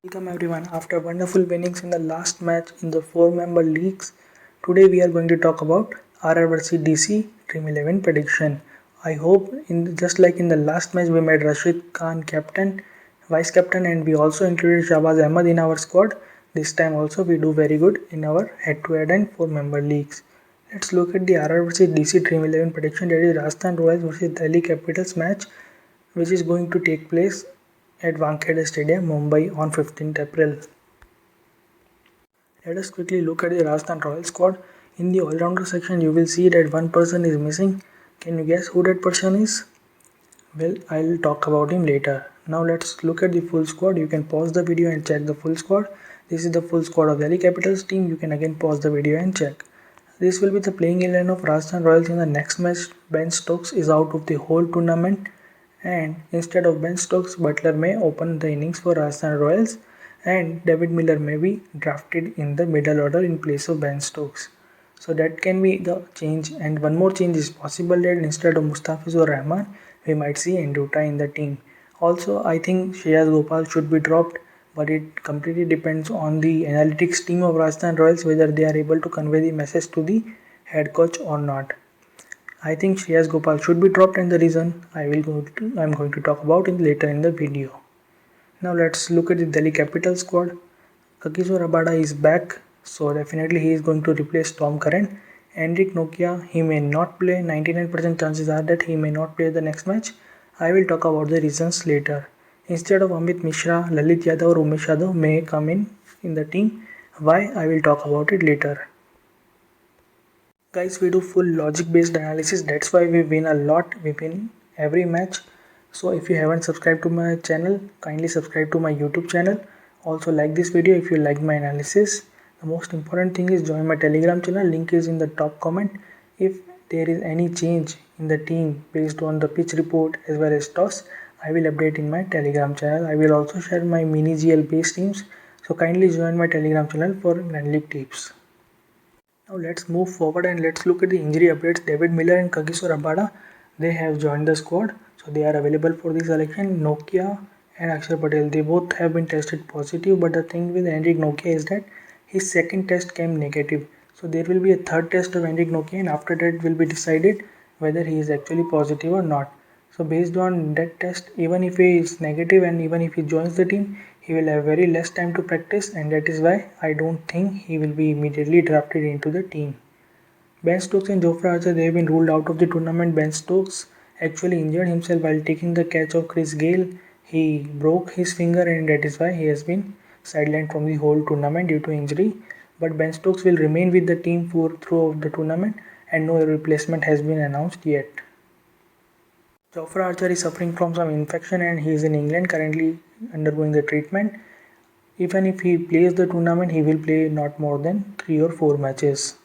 Welcome everyone. After wonderful winnings in the last match in the four-member leagues, today we are going to talk about RR vs DC Dream 11 prediction. I hope just like in the last match we made Rashid Khan captain, vice captain, and we also included Shahbaz Ahmed in our squad. This time also we do very good in our head-to-head and four-member leagues. Let's look at the RR vs DC Dream 11 prediction. That is Rajasthan Royals vs Delhi Capitals match, which is going to take place at Wankhede Stadium, Mumbai on 15th April. Let us quickly look at the Rajasthan Royals squad. In the all-rounder section, you will see that one person is missing. Can you guess who that person is? Well, I'll talk about him later. Now let's look at the full squad. You can pause the video and check the full squad. This is the full squad of Delhi Capitals team. You can again pause the video and check. This will be the playing 11 of Rajasthan Royals in the next match. Ben Stokes is out of the whole tournament, and instead of Ben Stokes, Butler may open the innings for Rajasthan Royals, and David Miller may be drafted in the middle order in place of Ben Stokes. So that can be the change, and one more change is possible that instead of Mustafizur Rahman, we might see Andrew Tye in the team. Also, I think Shreyas Gopal should be dropped, but it completely depends on the analytics team of Rajasthan Royals whether they are able to convey the message to the head coach or not. I think Shreyas Gopal should be dropped, and the reason I'm going to talk about it later in the video. Now let's look at the Delhi Capital squad. Kagiso Rabada is back, so definitely he is going to replace Tom Curran. Henrik Nokia, he may not play. 99% chances are that he may not play the next match. I will talk about the reasons later. Instead of Amit Mishra, Lalit Yadav or Umesh Yadav may come in the team. Why? I will talk about it later. Guys, we do full logic based analysis. That's why we win a lot. We win every match. So if you haven't subscribed to my channel, kindly subscribe to my YouTube channel. Also like this video if you like my analysis. The most important thing is join my Telegram channel. Link is in the top comment. If there is any change in the team based on the pitch report as well as toss, I will update in my Telegram channel. I will also share my mini GL based teams. So kindly join my Telegram channel for league tips. Now let's move forward and let's look at the injury updates. David Miller and Kagiso Rabada, they have joined the squad, so they are available for the selection. Nokia and Akshar Patel, they both have been tested positive, but the thing with Henrik Nokia is that his second test came negative. So there will be a third test of Henrik Nokia, and after that will be decided whether he is actually positive or not. So based on that test, even if he is negative and even if he joins the team, he will have very less time to practice, and that is why I don't think he will be immediately drafted into the team. Ben Stokes and Jofra Archer, they have been ruled out of the tournament. Ben Stokes actually injured himself while taking the catch of Chris Gayle. He broke his finger, and that is why he has been sidelined from the whole tournament due to injury. But Ben Stokes will remain with the team throughout the tournament, and no replacement has been announced yet. Jofra Archer is suffering from some infection and he is in England currently undergoing the treatment. Even if he plays the tournament, he will play not more than 3 or 4 matches.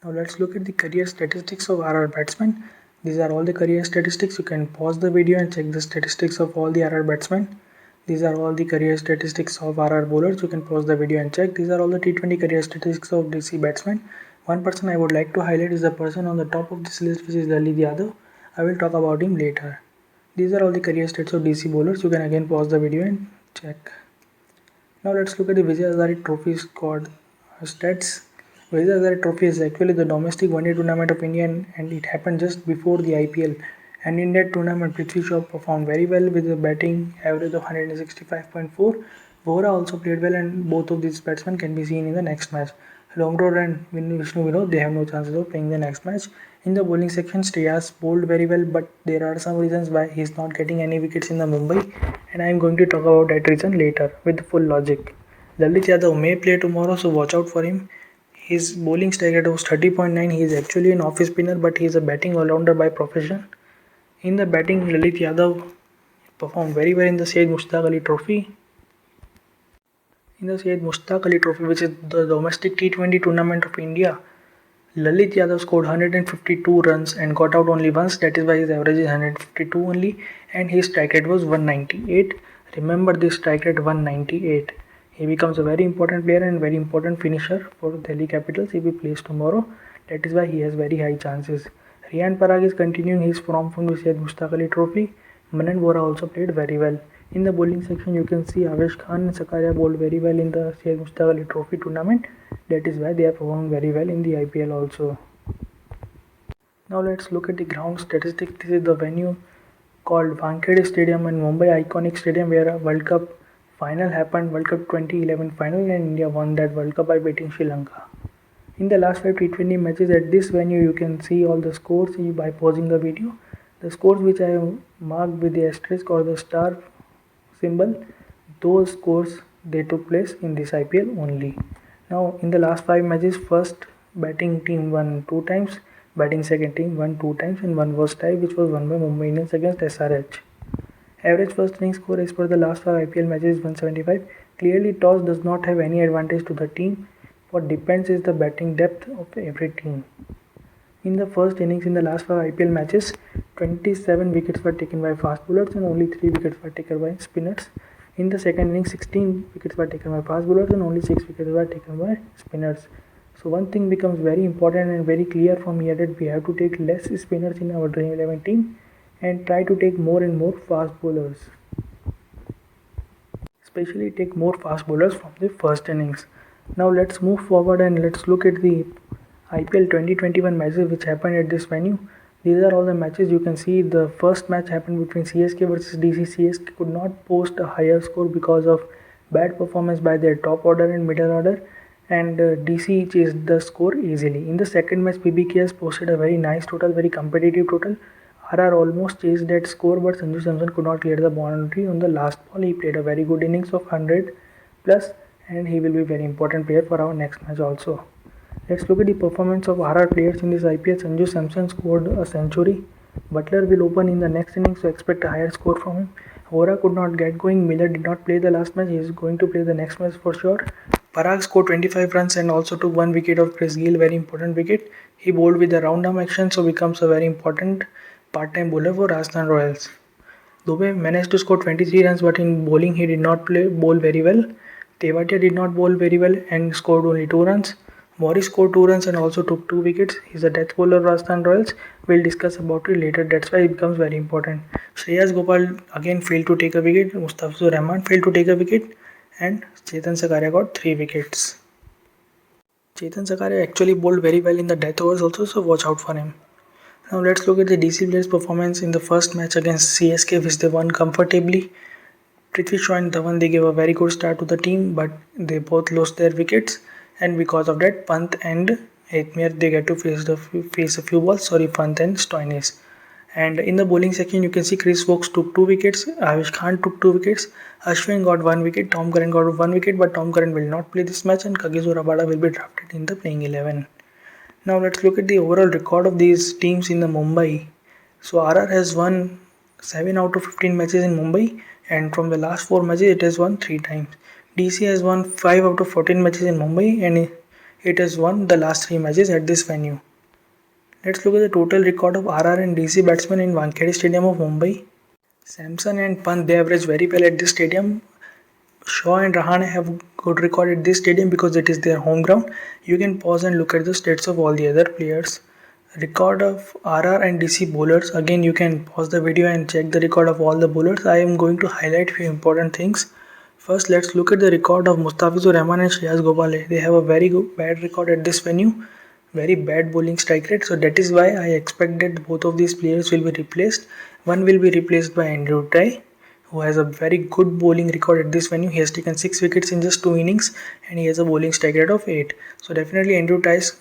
Now let's look at the career statistics of RR batsmen. These are all the career statistics. You can pause the video and check the statistics of all the RR batsmen. These are all the career statistics of RR bowlers. You can pause the video and check. These are all the T20 career statistics of DC batsmen. One person I would like to highlight is the person on the top of this list, which is Lalit Yadav. I will talk about him later. These are all the career stats of DC bowlers. You can again pause the video and check. Now let's look at the Vijay Hazare Trophy squad stats. Vijay Hazare Trophy is actually the domestic one-day tournament of India, and it happened just before the IPL. And in that tournament, Prithvi Shaw performed very well with a batting average of 165.4. Vohra also played well, and both of these batsmen can be seen in the next match. Longroad and Vishnu Vinod, they have no chances of playing the next match. In the bowling section, Shreyas bowled very well, but there are some reasons why he is not getting any wickets in the Mumbai, and I am going to talk about that reason later with full logic. Lalit Yadav may play tomorrow, so watch out for him. His bowling strike rate was 30.9. He is actually an off spinner, but he is a batting all-rounder by profession. In the batting, Lalit Yadav performed very well in the Syed Mushtaq Ali Trophy. In the Syed Mushtaq Ali Trophy, which is the domestic T20 tournament of India, Lalit Yadav scored 152 runs and got out only once. That is why his average is 152 only, and his strike rate was 198. Remember this strike rate, 198. He becomes a very important player and very important finisher for Delhi Capitals if he plays tomorrow. That is why he has very high chances. Riyan Parag is continuing his form from the Syed Mushtaq Ali Trophy. Manan Vohra also played very well. In the bowling section, you can see Avesh Khan and Sakaria bowled very well in the Syed Mushtaq Ali Trophy tournament. That is why they are performing very well in the IPL also. Now let's look at the ground statistics. This is the venue called Wankhede Stadium in Mumbai, iconic stadium where a World Cup final happened, World Cup 2011 final, and India won that World Cup by beating Sri Lanka. In the last 5 T20 matches at this venue, you can see all the scores by pausing the video. The scores which I have marked with the asterisk or the star symbol, those scores they took place in this IPL only. Now in the last 5 matches, first batting team won 2 times, batting second team won 2 times, and one was tie, which was won by Mumbai Indians against SRH. Average first inning score as per the last 5 IPL matches is 175. Clearly toss does not have any advantage to the team. What depends is the batting depth of every team. In the first innings in the last 5 IPL matches, 27 wickets were taken by fast bowlers and only 3 wickets were taken by spinners. In the second innings, 16 wickets were taken by fast bowlers and only 6 wickets were taken by spinners. So one thing becomes very important and very clear from here, that we have to take less spinners in our Dream 11 team and try to take more and more fast bowlers. Especially take more fast bowlers from the first innings. Now let's move forward and let's look at the IPL 2021 matches which happened at this venue. These are all the matches. You can see the first match happened between CSK versus DC. CSK could not post a higher score because of bad performance by their top order and middle order, and DC chased the score easily. In the second match, PBKS posted a very nice total, very competitive total. RR almost chased that score, but Sanju Samson could not clear the boundary on the last ball. He played a very good innings of 100 plus, and he will be a very important player for our next match also. Let's look at the performance of RR players in this IPL. Sanju Samson scored a century. Butler will open in the next innings, so expect a higher score from him. Hora could not get going. Miller did not play the last match. He is going to play the next match for sure. Parag scored 25 runs and also took 1 wicket of Chris Gill, very important wicket. He bowled with the round arm action, so becomes a very important part-time bowler for Rajasthan Royals. Dubey managed to score 23 runs, but in bowling he did not bowl very well. Tewatia did not bowl very well and scored only 2 runs. Morris scored 2 runs and also took 2 wickets. He's a death bowler of Rajasthan Royals. We'll discuss about it later. That's why it becomes very important. Shreyas Gopal again failed to take a wicket. Mustafizur Rahman failed to take a wicket. And Chetan Sakaria got 3 wickets. Chetan Sakaria actually bowled very well in the death overs also, so watch out for him. Now let's look at the DC players' performance in the first match against CSK, which they won comfortably. Prithvi Shaw and Dhawan, they gave a very good start to the team, but they both lost their wickets, and because of that, Pant and Hetmyer, they get to face a few balls. Pant and Stoinis. And in the bowling section, you can see Chris Woakes took 2 wickets, Avesh Khan took 2 wickets, Ashwin got 1 wicket, Tom Curran got 1 wicket, but Tom Curran will not play this match, and Kagiso Rabada will be drafted in the playing 11. Now let's look at the overall record of these teams in the Mumbai. So RR has won 7 out of 15 matches in Mumbai, and from the last 4 matches it has won 3 times. DC has won 5 out of 14 matches in Mumbai, and it has won the last 3 matches at this venue. Let's look at the total record of RR and DC batsmen in Wankhede Stadium of Mumbai. Samson and Pant, they average very well at this stadium. Shaw and Rahane have good record at this stadium because it is their home ground. You can pause and look at the stats of all the other players. Record of RR and DC bowlers. Again, you can pause the video and check the record of all the bowlers. I am going to highlight few important things. First, let's look at the record of Mustafizur Rahman and Shreyas Gopal. They have a very bad record at this venue. Very bad bowling strike rate. So that is why I expect that both of these players will be replaced. One will be replaced by Andrew Tye, who has a very good bowling record at this venue. He has taken 6 wickets in just 2 innings and he has a bowling strike rate of 8. So definitely Andrew Tye's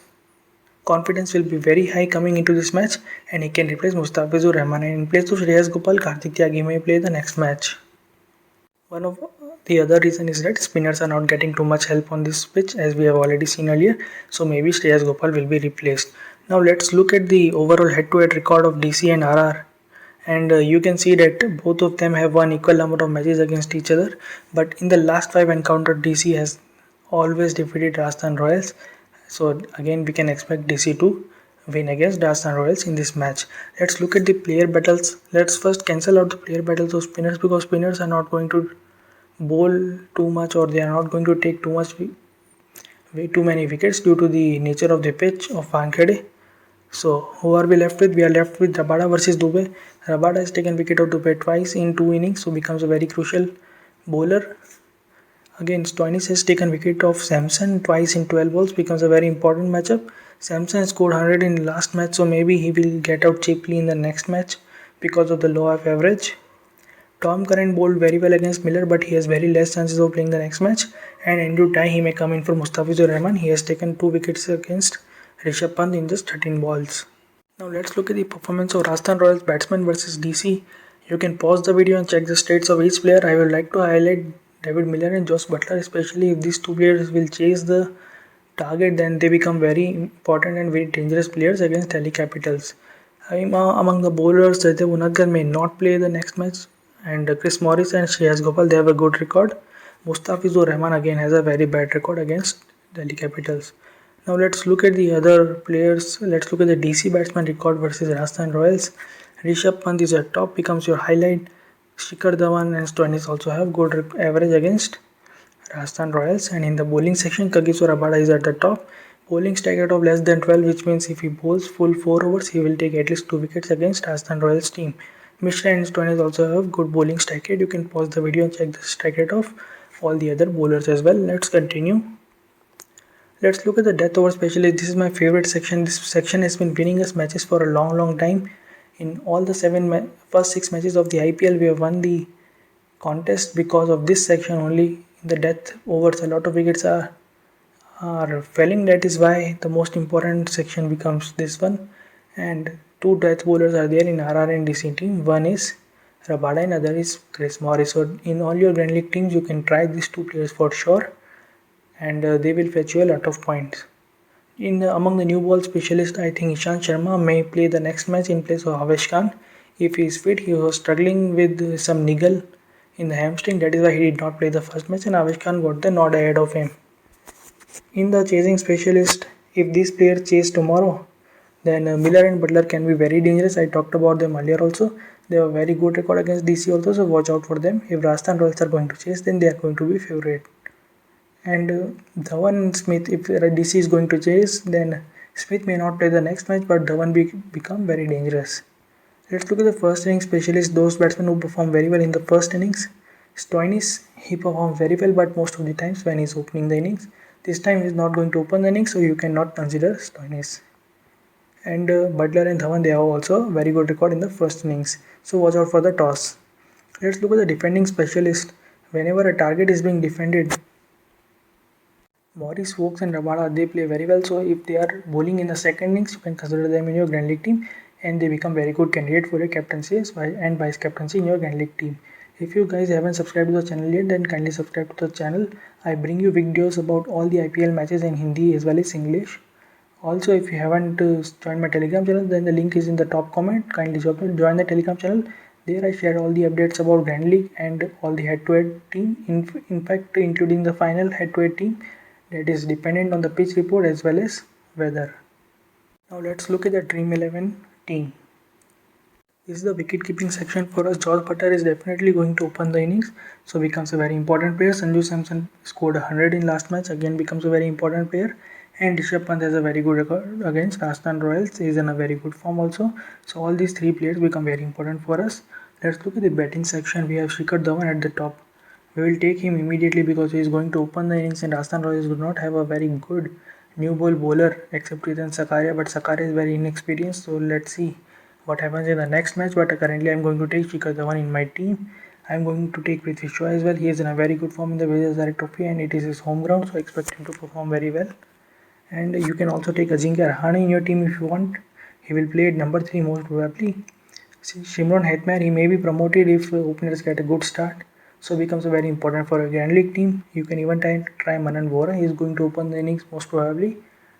confidence will be very high coming into this match, and he can replace Mustafizur Rahman, and in place of Shreyas Gopal, Kartik Tyagi may play the next match. One of the other reason is that spinners are not getting too much help on this pitch, as we have already seen earlier, so maybe Shreyas Gopal will be replaced. Now let's look at the overall head-to-head record of DC and RR. And you can see that both of them have won equal number of matches against each other, but in the last 5 encounters, DC has always defeated Rajasthan Royals. So again, we can expect DC to win against Rajasthan Royals in this match. Let's look at the player battles. Let's first cancel out the player battles of spinners, because spinners are not going to bowl too much, or they are not going to take too many wickets due to the nature of the pitch of Wankhede. So who are we left with? We are left with Rabada versus Dubey. Rabada has taken wicket of Dubey twice in 2 innings, so becomes a very crucial bowler. Again, Stoinis has taken wicket of Samson twice in 12 balls, becomes a very important matchup. Samson scored 100 in last match, so maybe he will get out cheaply in the next match because of the low of average. Tom Curran bowled very well against Miller, but he has very less chances of playing the next match. And in due time, he may come in for Mustafizur Rahman. He has taken 2 wickets against Rishabh Pant in just 13 balls. Now let's look at the performance of Rajasthan Royals batsman versus DC. You can pause the video and check the stats of each player. I would like to highlight David Miller and Josh Butler, especially if these two players will chase the target, then they become very important and very dangerous players against Delhi Capitals. Among the bowlers, Jaydev Unadkar may not play the next match, and Chris Morris and Shreyas Gopal, they have a good record. Mustafizur Rahman again has a very bad record against Delhi Capitals. Now let's look at the other players. Let's look at the DC batsman record versus Rajasthan Royals. Rishabh Pant is at top, becomes your highlight. Shikhar Dhawan and Stoinis also have good average against Rajasthan Royals. And in the bowling section, Kagiso Rabada is at the top. Bowling strike rate of less than 12, which means if he bowls full 4 overs, he will take at least 2 wickets against Rajasthan Royals team. Mishra and Stoinis also have good bowling strike rate. You can pause the video and check the strike rate of all the other bowlers as well. Let's continue. Let's look at the death over specialist. This is my favorite section. This section has been winning us matches for a long time. In all the first 6 matches of the IPL, we have won the contest because of this section only. In the death overs, a lot of wickets are falling. That is why the most important section becomes this one. And 2 death bowlers are there in RR and DC team. One is Rabada and other is Chris Morris. So in all your Grand League teams, you can try these 2 players for sure, and they will fetch you a lot of points. Among the new ball specialists, I think Ishant Sharma may play the next match in place of Avesh Khan. If he is fit, he was struggling with some niggle in the hamstring. That is why he did not play the first match, and Avesh Khan got the nod ahead of him. In the chasing specialist, if these players chase tomorrow, then Miller and Butler can be very dangerous. I talked about them earlier also. They have a very good record against DC also, so watch out for them. If Rajasthan Royals are going to chase, then they are going to be favourite. And Dhawan and Smith, if DC is going to chase, then Smith may not play the next match, but Dhawan become very dangerous. Let's look at the first inning specialists, those batsmen who perform very well in the first innings. Stoinis, he performs very well, but most of the times when he is opening the innings. This time he is not going to open the innings, so you cannot consider Stoinis. And Butler and Dhawan, they have also very good record in the first innings, so watch out for the toss. Let's look at the defending specialist. Whenever a target is being defended, Morris, Vokes and Rabada, they play very well. So if they are bowling in the second innings, you can consider them in your Grand League team, and they become very good candidate for your captaincy and vice captaincy in your Grand League team. If you guys haven't subscribed to the channel yet, then kindly subscribe to the channel. I bring you videos about all the IPL matches in Hindi as well as English. Also, if you haven't joined my Telegram channel, then the link is in the top comment. Kindly join the Telegram channel. There I share all the updates about Grand League and all the head-to-head team. In fact, including the final head-to-head team that is dependent on the pitch report as well as weather. Now let's look at the Dream 11 team. This is the wicket keeping section for us. Josh Butler is definitely going to open the innings, so becomes a very important player. Sanju Samson scored 100 in last match, again becomes a very important player. And Rishabh Pant has a very good record against Rajasthan Royals. He is in a very good form also. So all these 3 players become very important for us. Let's look at the batting section. We have Shikhar Dhawan at the top. We will take him immediately because he is going to open the innings, and Rajasthan Royals do not have a very good new ball bowler except Ratan Sakaria, but Sakaria is very inexperienced, so let's see what happens in the next match. But currently I am going to take Shikhar Dhawan in my team. I am going to take Prithvi Shaw as well. He is in a very good form in the Vijay Trophy, and it is his home ground, so I expect him to perform very well. And you can also take Ajinkya Rahane in your team if you want. He will play at number 3 most probably. Shimron Hetmyer, he may be promoted if openers get a good start, so becomes very important for a Grand League team. You can even try Manan Vora. He is going to open the innings most probably.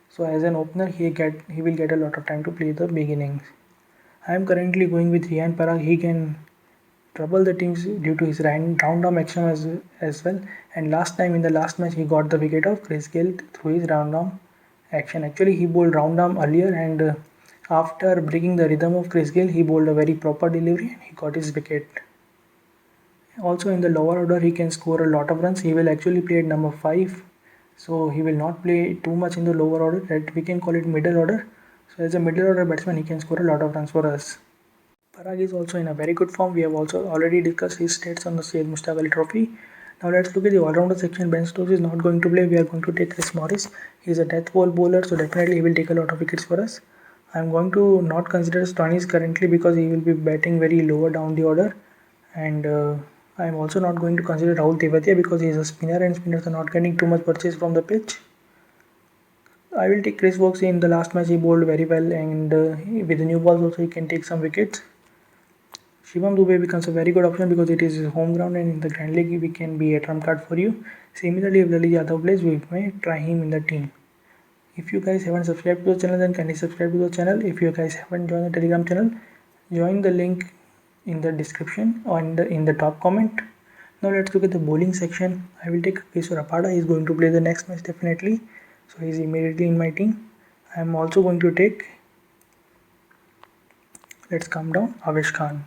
So as an opener, he will get a lot of time to play the big innings. I am currently going with Riyan Parag. He can trouble the teams due to his round arm action as well. And last time in the last match, he got the wicket of Chris Gayle through his round arm action. Actually, he bowled round arm earlier, and after breaking the rhythm of Chris Gayle, he bowled a very proper delivery and he got his wicket. Also in the lower order, he can score a lot of runs. He will actually play at number 5, so he will not play too much in the lower order. That we can call it middle order. So as a middle order batsman, he can score a lot of runs for us. Parag is also in a very good form. We have also already discussed his stats on the Syed Mushtaq Ali Trophy. Now let's look at the all-rounder section. Ben Stokes is not going to play. We are going to take Chris Morris. He is a death ball bowler, so definitely he will take a lot of wickets for us. I am going to not consider Stoinis currently because he will be batting very lower down the order, and I am also not going to consider Rahul Tewatia because he is a spinner and spinners are not getting too much purchase from the pitch. I will take Chris Woakes. In the last match he bowled very well, and with the new balls also he can take some wickets. Shivam Dube becomes a very good option because it is his home ground, and in the Grand League we can be a trump card for you. Similarly, if Lalit Yadav plays, we may try him in the team. If you guys haven't subscribed to the channel, then kindly subscribe to the channel. If you guys haven't joined the Telegram channel, join the link in the description or in the top comment. Now let's look at the bowling section. I will take Kishore Rapada. He is going to play the next match definitely, so he is immediately in my team. I am also going to take, let's calm down, Avesh Khan.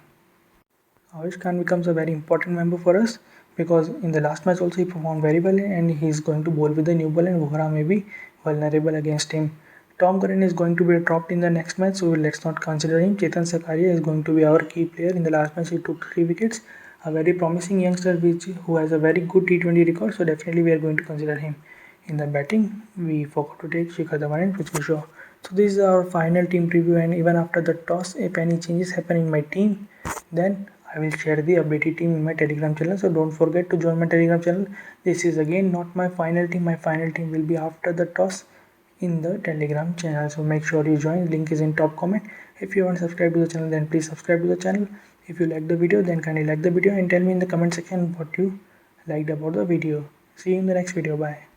Avesh Khan becomes a very important member for us because in the last match also he performed very well, and he is going to bowl with the new ball, and Vohra may be vulnerable against him. Tom Curran is going to be dropped in the next match, so let's not consider him. Chetan Sakaria is going to be our key player. In the last match he took 3 wickets. A very promising youngster who has a very good T20 record, so definitely we are going to consider him. In the batting, we forgot to take Shikhar Dhawan and Prithvi Shaw. So this is our final team preview, and even after the toss, if any changes happen in my team, then I will share the updated team in my Telegram channel, so don't forget to join my Telegram channel. This is again not my final team. My final team will be after the toss in the Telegram channel, so make sure you join. Link is in top comment. If you haven't subscribed to the channel, then please subscribe to the channel. If you like the video, then kindly like the video and tell me in the comment section what you liked about the video. See you in the next video. Bye.